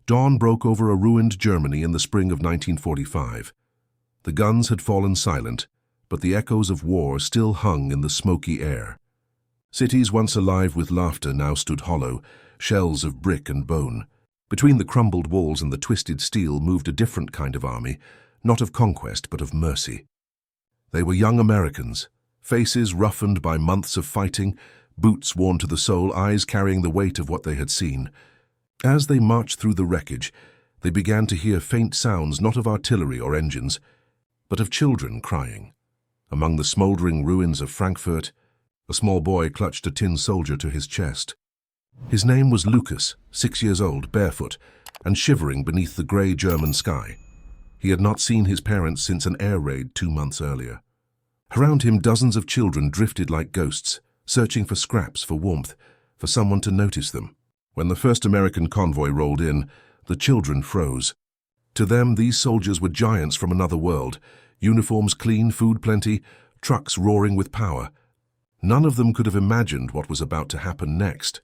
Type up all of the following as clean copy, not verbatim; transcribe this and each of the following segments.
Dawn broke over a ruined Germany in the spring of 1945. The guns had fallen silent, but the echoes of war still hung in the smoky air. Cities once alive with laughter now stood hollow, shells of brick and bone. Between the crumbled walls and the twisted steel moved a different kind of army, not of conquest but of mercy. They were young Americans, faces roughened by months of fighting, boots worn to the sole, eyes carrying the weight of what they had seen. As they marched through the wreckage, they began to hear faint sounds not of artillery or engines, but of children crying. Among the smouldering ruins of Frankfurt, a small boy clutched a tin soldier to his chest. His name was Lucas, 6 years old, barefoot, and shivering beneath the grey German sky. He had not seen his parents since an air raid 2 months earlier. Around him, dozens of children drifted like ghosts, searching for scraps, for warmth, for someone to notice them. When the first American convoy rolled in, the children froze. To them, these soldiers were giants from another world, uniforms clean, food plenty, trucks roaring with power. None of them could have imagined what was about to happen next.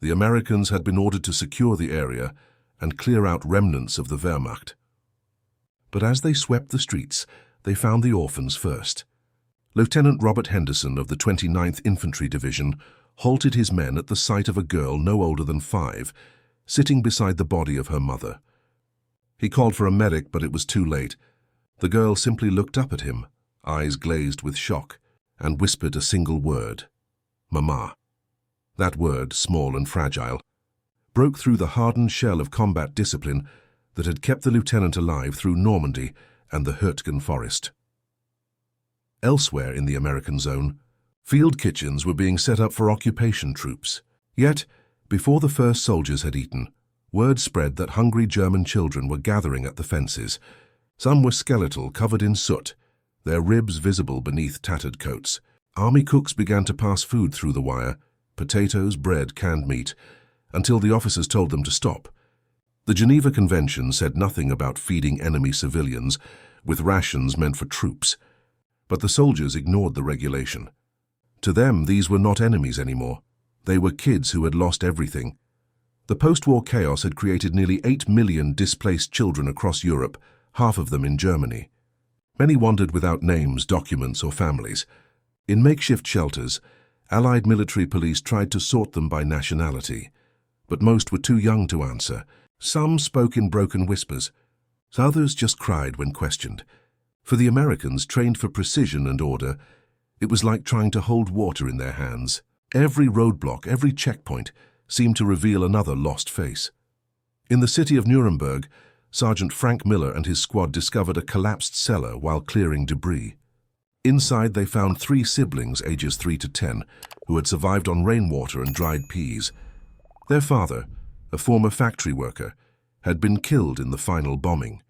The Americans had been ordered to secure the area and clear out remnants of the Wehrmacht. But as they swept the streets, they found the orphans first. Lieutenant Robert Henderson of the 29th Infantry Division halted his men at the sight of a girl no older than 5, sitting beside the body of her mother. He called for a medic, but it was too late. The girl simply looked up at him, eyes glazed with shock, and whispered a single word: "Mama." That word, small and fragile, broke through the hardened shell of combat discipline that had kept the lieutenant alive through Normandy and the Hürtgen forest. Elsewhere in the American zone, field kitchens were being set up for occupation troops. Yet, before the first soldiers had eaten, word spread that hungry German children were gathering at the fences. Some were skeletal, covered in soot, their ribs visible beneath tattered coats. Army cooks began to pass food through the wire, potatoes, bread, canned meat, until the officers told them to stop. The Geneva Convention said nothing about feeding enemy civilians with rations meant for troops, but the soldiers ignored the regulation. To them, these were not enemies anymore. They were kids who had lost everything. The post-war chaos had created nearly 8 million displaced children across Europe, half of them in Germany. Many wandered without names, documents, or families. In makeshift shelters, Allied military police tried to sort them by nationality, but most were too young to answer. Some spoke in broken whispers. Others just cried when questioned. For the Americans, trained for precision and order, it was like trying to hold water in their hands. Every roadblock, every checkpoint, seemed to reveal another lost face. In the city of Nuremberg, Sergeant Frank Miller and his squad discovered a collapsed cellar while clearing debris. Inside, they found 3 siblings, ages 3 to 10, who had survived on rainwater and dried peas. Their father, a former factory worker, had been killed in the final bombing.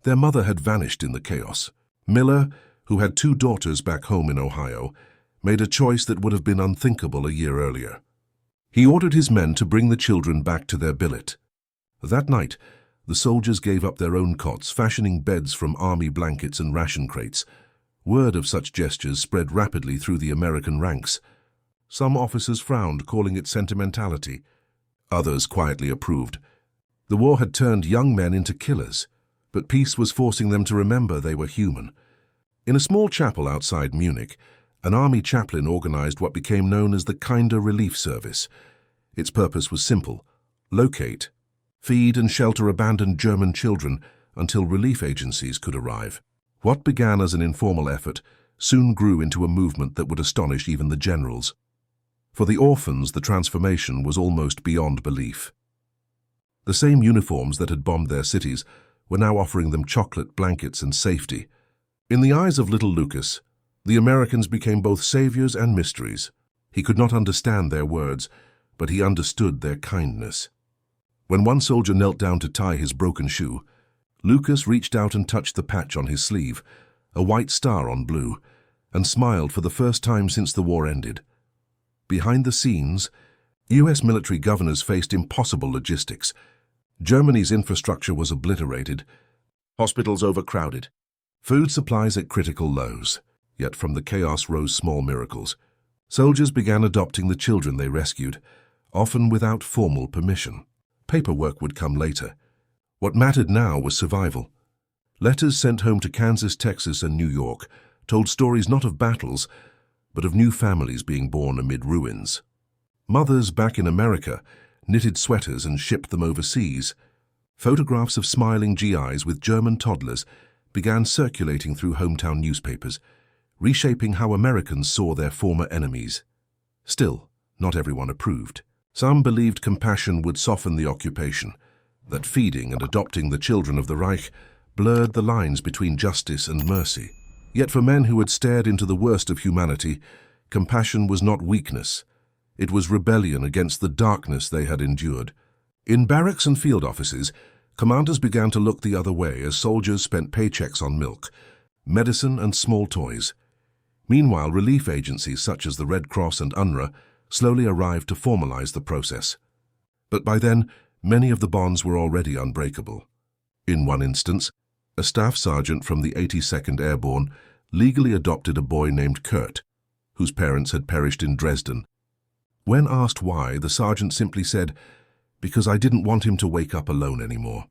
Their mother had vanished in the chaos. Miller, who had 2 daughters back home in Ohio, made a choice that would have been unthinkable a year earlier. He ordered his men to bring the children back to their billet. That night, the soldiers gave up their own cots, fashioning beds from army blankets and ration crates. Word of such gestures spread rapidly through the American ranks. Some officers frowned, calling it sentimentality. Others quietly approved. The war had turned young men into killers, but peace was forcing them to remember they were human. In a small chapel outside Munich, an army chaplain organized what became known as the Kinder Relief Service. Its purpose was simple: locate, feed and shelter abandoned German children until relief agencies could arrive. What began as an informal effort soon grew into a movement that would astonish even the generals. For the orphans, the transformation was almost beyond belief. The same uniforms that had bombed their cities were now offering them chocolate, blankets, and safety. In the eyes of little Lucas, the Americans became both saviors and mysteries. He could not understand their words, but he understood their kindness. When one soldier knelt down to tie his broken shoe, Lucas reached out and touched the patch on his sleeve, a white star on blue, and smiled for the first time since the war ended. Behind the scenes, U.S. military governors faced impossible logistics. Germany's infrastructure was obliterated, hospitals overcrowded, food supplies at critical lows. Yet from the chaos rose small miracles. Soldiers began adopting the children they rescued, often without formal permission. Paperwork would come later. What mattered now was survival. Letters sent home to Kansas, Texas, and New York told stories not of battles, but of new families being born amid ruins. Mothers back in America knitted sweaters and shipped them overseas. Photographs of smiling GIs with German toddlers began circulating through hometown newspapers, reshaping how Americans saw their former enemies. Still, not everyone approved. Some believed compassion would soften the occupation, that feeding and adopting the children of the Reich blurred the lines between justice and mercy. Yet for men who had stared into the worst of humanity, compassion was not weakness. It was rebellion against the darkness they had endured. In barracks and field offices, commanders began to look the other way as soldiers spent paychecks on milk, medicine, and small toys. Meanwhile, relief agencies such as the Red Cross and UNRWA slowly arrived to formalize the process. But by then, many of the bonds were already unbreakable. In one instance, a staff sergeant from the 82nd Airborne legally adopted a boy named Kurt, whose parents had perished in Dresden. When asked why, the sergeant simply said, "Because I didn't want him to wake up alone anymore."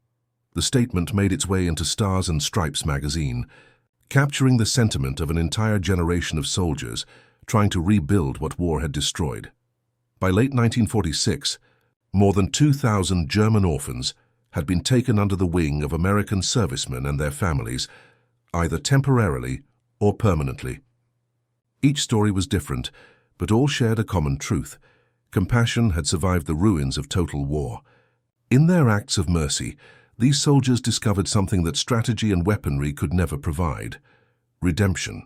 The statement made its way into Stars and Stripes magazine, capturing the sentiment of an entire generation of soldiers trying to rebuild what war had destroyed. By late 1946, more than 2,000 German orphans had been taken under the wing of American servicemen and their families, either temporarily or permanently. Each story was different, but all shared a common truth. Compassion had survived the ruins of total war. In their acts of mercy, these soldiers discovered something that strategy and weaponry could never provide: redemption.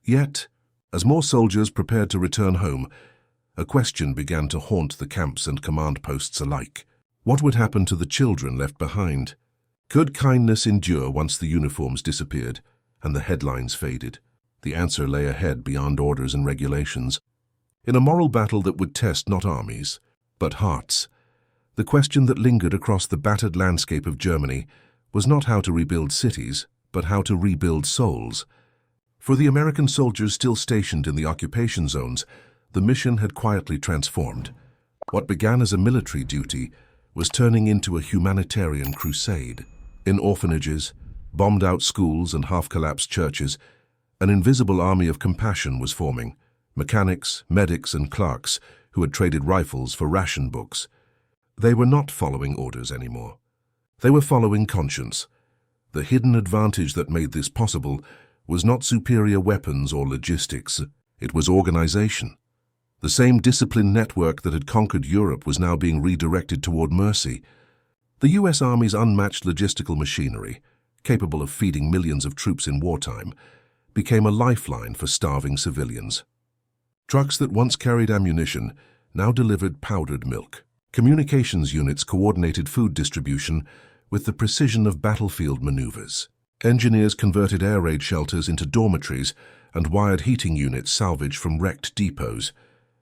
Yet, as more soldiers prepared to return home, a question began to haunt the camps and command posts alike. What would happen to the children left behind? Could kindness endure once the uniforms disappeared and the headlines faded? The answer lay ahead beyond orders and regulations. In a moral battle that would test not armies, but hearts, the question that lingered across the battered landscape of Germany was not how to rebuild cities, but how to rebuild souls. For the American soldiers still stationed in the occupation zones, the mission had quietly transformed. What began as a military duty was turning into a humanitarian crusade. In orphanages, bombed-out schools, and half-collapsed churches, an invisible army of compassion was forming: mechanics, medics, and clerks who had traded rifles for ration books. They were not following orders anymore. They were following conscience. The hidden advantage that made this possible was not superior weapons or logistics. It was organization. The same discipline network that had conquered Europe was now being redirected toward mercy. The U.S. Army's unmatched logistical machinery, capable of feeding millions of troops in wartime, became a lifeline for starving civilians. Trucks that once carried ammunition now delivered powdered milk. Communications units coordinated food distribution with the precision of battlefield maneuvers. Engineers converted air raid shelters into dormitories and wired heating units salvaged from wrecked depots.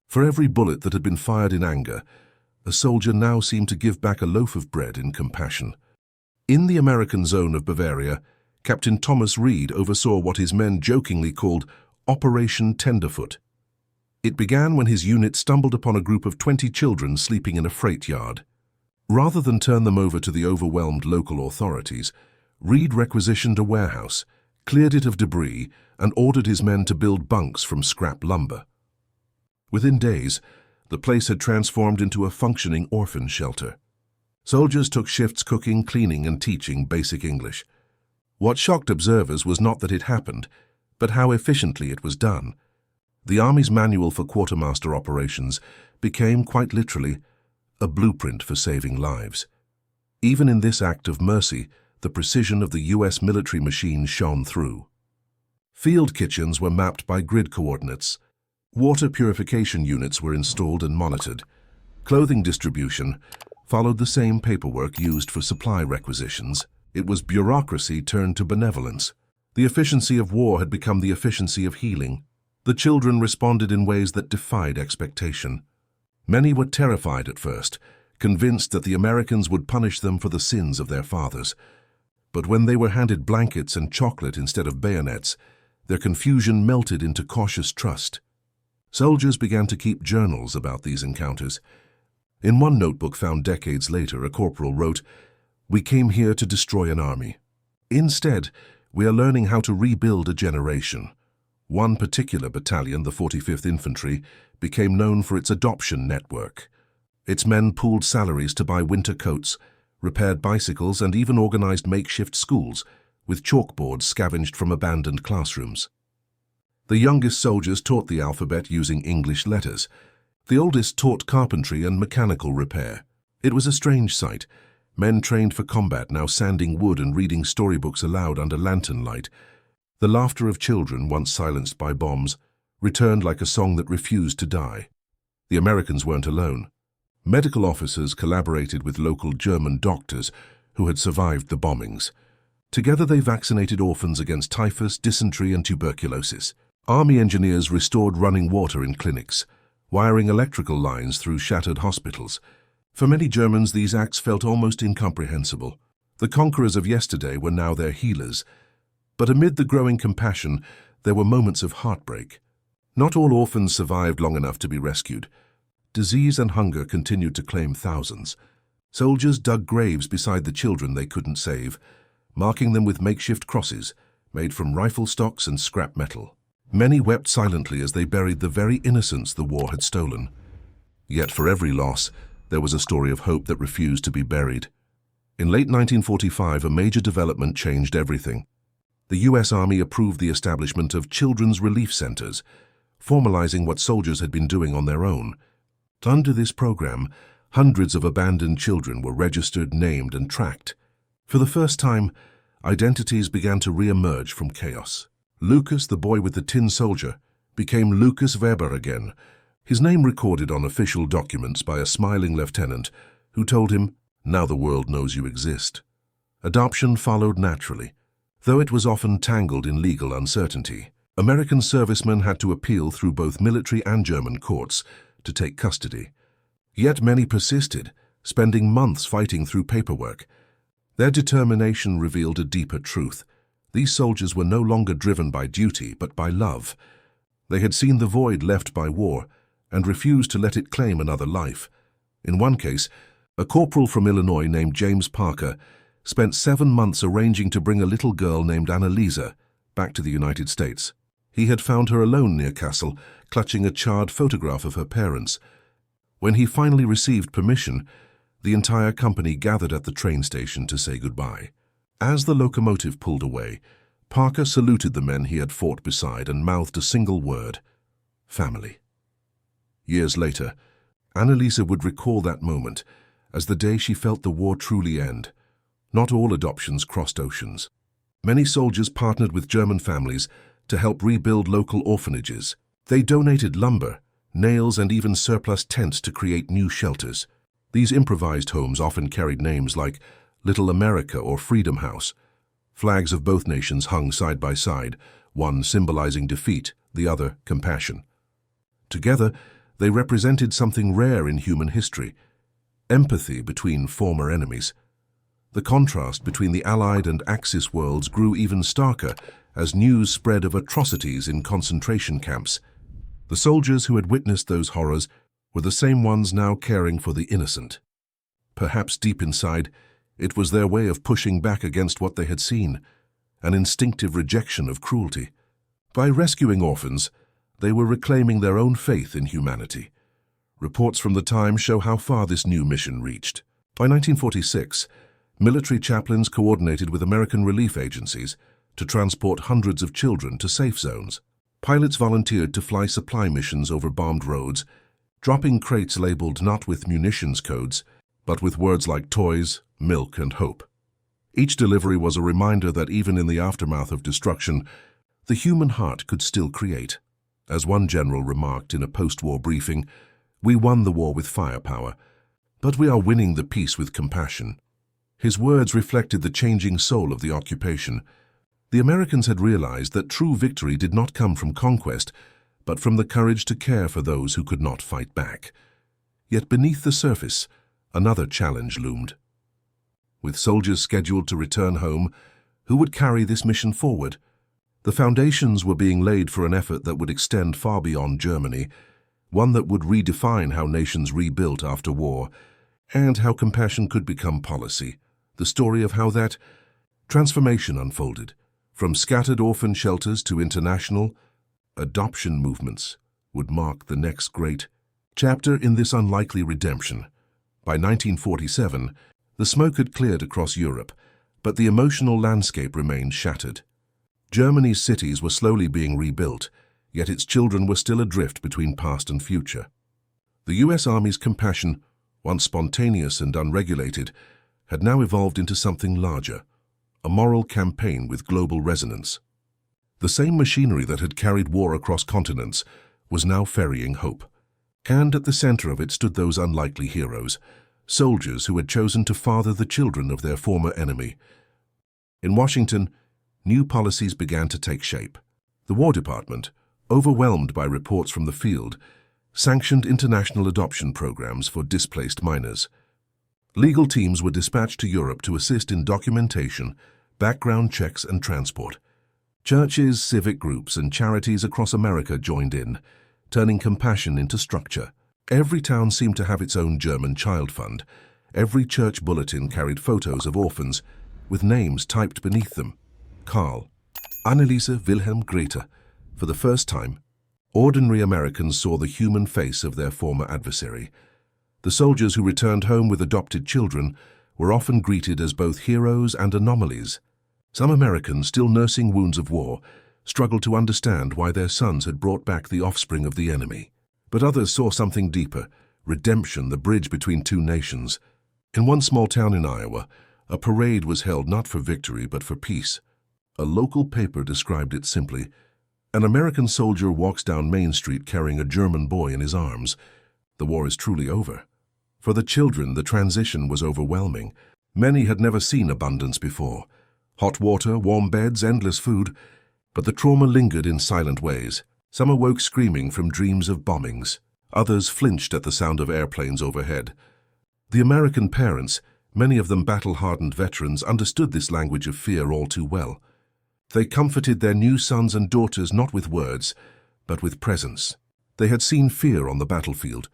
For every bullet that had been fired in anger, a soldier now seemed to give back a loaf of bread in compassion. In the American zone of Bavaria, Captain Thomas Reed oversaw what his men jokingly called Operation Tenderfoot. It began when his unit stumbled upon a group of 20 children sleeping in a freight yard. Rather than turn them over to the overwhelmed local authorities, Reed requisitioned a warehouse, cleared it of debris, and ordered his men to build bunks from scrap lumber. Within days, the place had transformed into a functioning orphan shelter. Soldiers took shifts cooking, cleaning, and teaching basic English. What shocked observers was not that it happened, but how efficiently it was done. The Army's manual for quartermaster operations became, quite literally, a blueprint for saving lives. Even in this act of mercy, the precision of the U.S. military machine shone through. Field kitchens were mapped by grid coordinates. Water purification units were installed and monitored. Clothing distribution followed the same paperwork used for supply requisitions. It was bureaucracy turned to benevolence. The efficiency of war had become the efficiency of healing. The children responded in ways that defied expectation. Many were terrified at first, convinced that the Americans would punish them for the sins of their fathers. But when they were handed blankets and chocolate instead of bayonets, their confusion melted into cautious trust. Soldiers began to keep journals about these encounters. In one notebook found decades later, a corporal wrote, We came here to destroy an army. Instead, we are learning how to rebuild a generation. One particular battalion, the 45th Infantry, became known for its adoption network. Its men pooled salaries to buy winter coats, repaired bicycles, and even organized makeshift schools, with chalkboards scavenged from abandoned classrooms. The youngest soldiers taught the alphabet using English letters. The oldest taught carpentry and mechanical repair. It was a strange sight. Men trained for combat now sanding wood and reading storybooks aloud under lantern light. The laughter of children, once silenced by bombs, returned like a song that refused to die. The Americans weren't alone. Medical officers collaborated with local German doctors who had survived the bombings. Together they vaccinated orphans against typhus, dysentery, and tuberculosis. Army engineers restored running water in clinics, wiring electrical lines through shattered hospitals. For many Germans, these acts felt almost incomprehensible. The conquerors of yesterday were now their healers. But amid the growing compassion, there were moments of heartbreak. Not all orphans survived long enough to be rescued. Disease and hunger continued to claim thousands. Soldiers dug graves beside the children they couldn't save, marking them with makeshift crosses made from rifle stocks and scrap metal. Many wept silently as they buried the very innocents the war had stolen. Yet for every loss, there was a story of hope that refused to be buried. In late 1945, a major development changed everything. The U.S. Army approved the establishment of children's relief centers, formalizing what soldiers had been doing on their own. Under this program, hundreds of abandoned children were registered, named, and tracked. For the first time, identities began to re-emerge from chaos. Lucas, the boy with the tin soldier, became Lucas Weber again, his name recorded on official documents by a smiling lieutenant who told him, "Now the world knows you exist." Adoption followed naturally, though it was often tangled in legal uncertainty. American servicemen had to appeal through both military and German courts to take custody. Yet many persisted, spending months fighting through paperwork. Their determination revealed a deeper truth. These soldiers were no longer driven by duty, but by love. They had seen the void left by war and refused to let it claim another life. In one case, a corporal from Illinois named James Parker spent 7 months arranging to bring a little girl named Annalisa back to the United States. He had found her alone near Kassel, clutching a charred photograph of her parents. When he finally received permission, the entire company gathered at the train station to say goodbye. As the locomotive pulled away, Parker saluted the men he had fought beside and mouthed a single word: family. Years later, Annalisa would recall that moment as the day she felt the war truly end. Not all adoptions crossed oceans. Many soldiers partnered with German families to help rebuild local orphanages. They donated lumber, nails, and even surplus tents to create new shelters. These improvised homes often carried names like Little America or Freedom House. Flags of both nations hung side by side, one symbolizing defeat, the other compassion. Together, they represented something rare in human history: empathy between former enemies. The contrast between the Allied and Axis worlds grew even starker as news spread of atrocities in concentration camps. The soldiers who had witnessed those horrors were the same ones now caring for the innocent. Perhaps deep inside, it was their way of pushing back against what they had seen, an instinctive rejection of cruelty. By rescuing orphans, they were reclaiming their own faith in humanity. Reports from the time show how far this new mission reached. By 1946, military chaplains coordinated with American relief agencies to transport hundreds of children to safe zones. Pilots volunteered to fly supply missions over bombed roads, dropping crates labeled not with munitions codes, but with words like toys, milk, and hope. Each delivery was a reminder that even in the aftermath of destruction, the human heart could still create. As one general remarked in a post-war briefing, "We won the war with firepower, but we are winning the peace with compassion." His words reflected the changing soul of the occupation. The Americans had realized that true victory did not come from conquest, but from the courage to care for those who could not fight back. Yet beneath the surface, another challenge loomed. With soldiers scheduled to return home, who would carry this mission forward? The foundations were being laid for an effort that would extend far beyond Germany, one that would redefine how nations rebuilt after war, and how compassion could become policy. the story of how that transformation unfolded, from scattered orphan shelters to international adoption movements, would mark the next great chapter in this unlikely redemption. By 1947, the smoke had cleared across Europe, but the emotional landscape remained shattered. Germany's cities were slowly being rebuilt, yet its children were still adrift between past and future. The U.S. Army's compassion, once spontaneous and unregulated, had now evolved into something larger, a moral campaign with global resonance. The same machinery that had carried war across continents was now ferrying hope. And at the center of it stood those unlikely heroes, soldiers who had chosen to father the children of their former enemy. In Washington, new policies began to take shape. The War Department, overwhelmed by reports from the field, sanctioned international adoption programs for displaced minors. Legal teams were dispatched to Europe to assist in documentation, background checks, and transport. Churches, civic groups, and charities across America joined in, turning compassion into structure. Every town seemed to have its own German child fund. Every church bulletin carried photos of orphans, with names typed beneath them. Karl, Anneliese, Wilhelm, Greta. For the first time, ordinary Americans saw the human face of their former adversary. The soldiers who returned home with adopted children were often greeted as both heroes and anomalies. Some Americans, still nursing wounds of war, struggled to understand why their sons had brought back the offspring of the enemy. But others saw something deeper, redemption, the bridge between two nations. In one small town in Iowa, a parade was held not for victory but for peace. A local paper described it simply: an American soldier walks down Main Street carrying a German boy in his arms. The war is truly over. For the children, the transition was overwhelming. Many had never seen abundance before. Hot water, warm beds, endless food. But the trauma lingered in silent ways. Some awoke screaming from dreams of bombings. Others flinched at the sound of airplanes overhead. The American parents, many of them battle-hardened veterans, understood this language of fear all too well. They comforted their new sons and daughters not with words, but with presence. They had seen fear on the battlefield.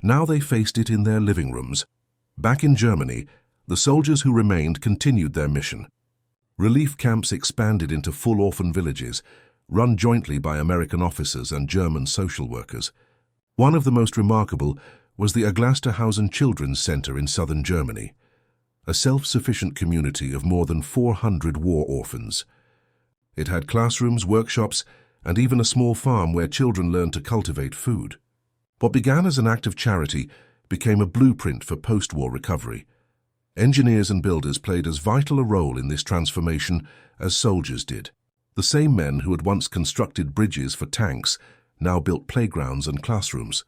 Now they faced it in their living rooms. Back in Germany, the soldiers who remained continued their mission. Relief camps expanded into full orphan villages, run jointly by American officers and German social workers. One of the most remarkable was the Aglasterhausen Children's Center in southern Germany, a self-sufficient community of more than 400 war orphans. It had classrooms, workshops, and even a small farm where children learned to cultivate food. What began as an act of charity became a blueprint for post-war recovery. Engineers and builders played as vital a role in this transformation as soldiers did. The same men who had once constructed bridges for tanks now built playgrounds and classrooms.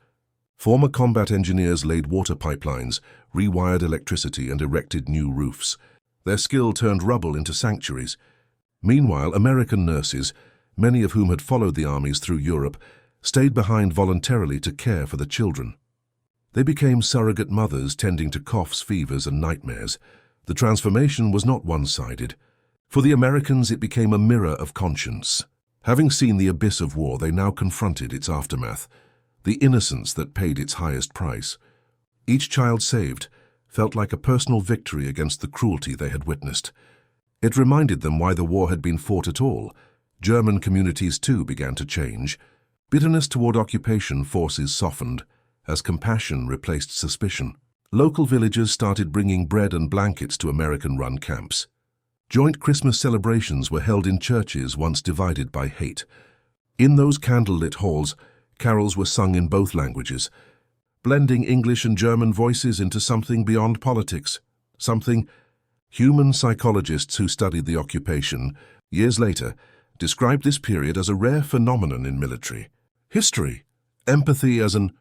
Former combat engineers laid water pipelines, rewired electricity, and erected new roofs. Their skill turned rubble into sanctuaries. Meanwhile, American nurses, many of whom had followed the armies through Europe, stayed behind voluntarily to care for the children. They became surrogate mothers, tending to coughs, fevers, and nightmares. The transformation was not one-sided. For the Americans, it became a mirror of conscience. Having seen the abyss of war, they now confronted its aftermath, the innocence that paid its highest price. Each child saved felt like a personal victory against the cruelty they had witnessed. It reminded them why the war had been fought at all. German communities, too, began to change. Bitterness toward occupation forces softened, as compassion replaced suspicion. Local villagers started bringing bread and blankets to American-run camps. Joint Christmas celebrations were held in churches once divided by hate. In those candlelit halls, carols were sung in both languages, blending English and German voices into something beyond politics, something. Human psychologists who studied the occupation, years later, described this period as a rare phenomenon in military history, empathy as an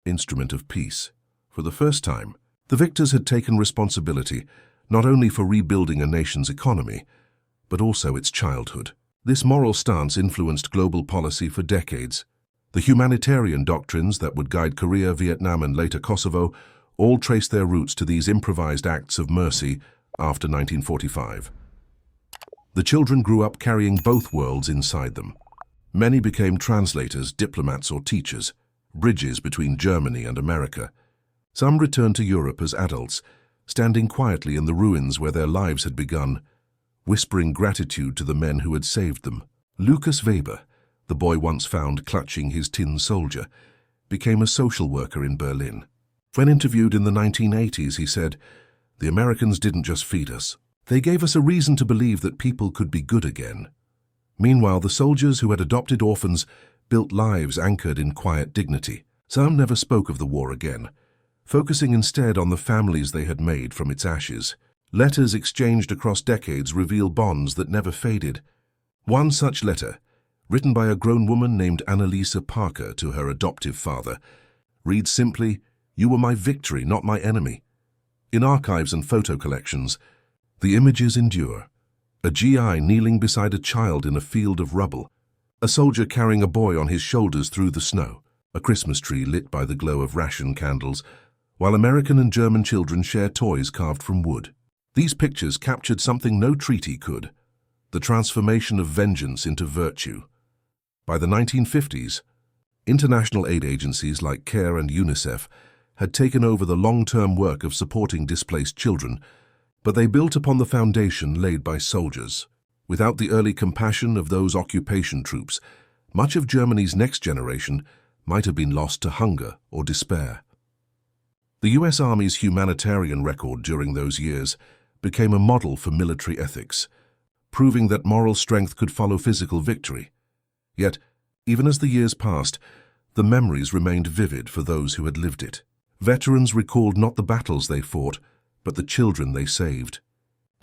instrument of peace. For the first time, the victors had taken responsibility not only for rebuilding a nation's economy, but also its childhood. This moral stance influenced global policy for decades. The humanitarian doctrines that would guide Korea, Vietnam, and later Kosovo all traced their roots to these improvised acts of mercy after 1945. The children grew up carrying both worlds inside them. Many became translators, diplomats, or teachers, bridges between Germany and America. Some returned to Europe as adults, standing quietly in the ruins where their lives had begun, whispering gratitude to the men who had saved them. Lucas Weber, the boy once found clutching his tin soldier, became a social worker in Berlin. When interviewed in the 1980s, he said, "The Americans didn't just feed us. They gave us a reason to believe that people could be good again." Meanwhile, the soldiers who had adopted orphans built lives anchored in quiet dignity. Some never spoke of the war again, focusing instead on the families they had made from its ashes. Letters exchanged across decades reveal bonds that never faded. One such letter, written by a grown woman named Annalisa Parker to her adoptive father, reads simply, "You were my victory, not my enemy." In archives and photo collections, the images endure. A GI kneeling beside a child in a field of rubble, a soldier carrying a boy on his shoulders through the snow, a Christmas tree lit by the glow of ration candles, while American and German children share toys carved from wood. These pictures captured something no treaty could, the transformation of vengeance into virtue. By the 1950s, international aid agencies like CARE and UNICEF had taken over the long-term work of supporting displaced children, but they built upon the foundation laid by soldiers. Without the early compassion of those occupation troops, much of Germany's next generation might have been lost to hunger or despair. The US Army's humanitarian record during those years became a model for military ethics, proving that moral strength could follow physical victory. Yet, even as the years passed, the memories remained vivid for those who had lived it. Veterans recalled not the battles they fought, but the children they saved.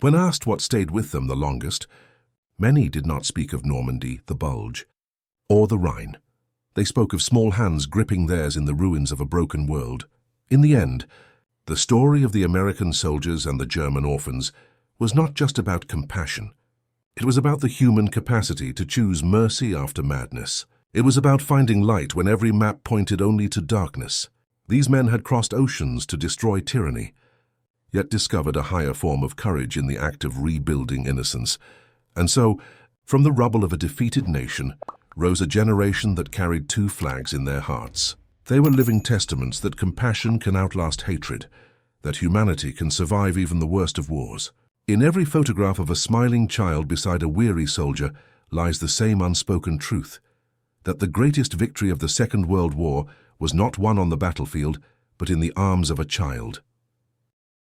When asked what stayed with them the longest, many did not speak of Normandy, the Bulge, or the Rhine. They spoke of small hands gripping theirs in the ruins of a broken world. In the end, the story of the American soldiers and the German orphans was not just about compassion. It was about the human capacity to choose mercy after madness. It was about finding light when every map pointed only to darkness. These men had crossed oceans to destroy tyranny, yet discovered a higher form of courage in the act of rebuilding innocence. And so, from the rubble of a defeated nation, rose a generation that carried two flags in their hearts. They were living testaments that compassion can outlast hatred, that humanity can survive even the worst of wars. In every photograph of a smiling child beside a weary soldier lies the same unspoken truth, that the greatest victory of the Second World War was not won on the battlefield, but in the arms of a child.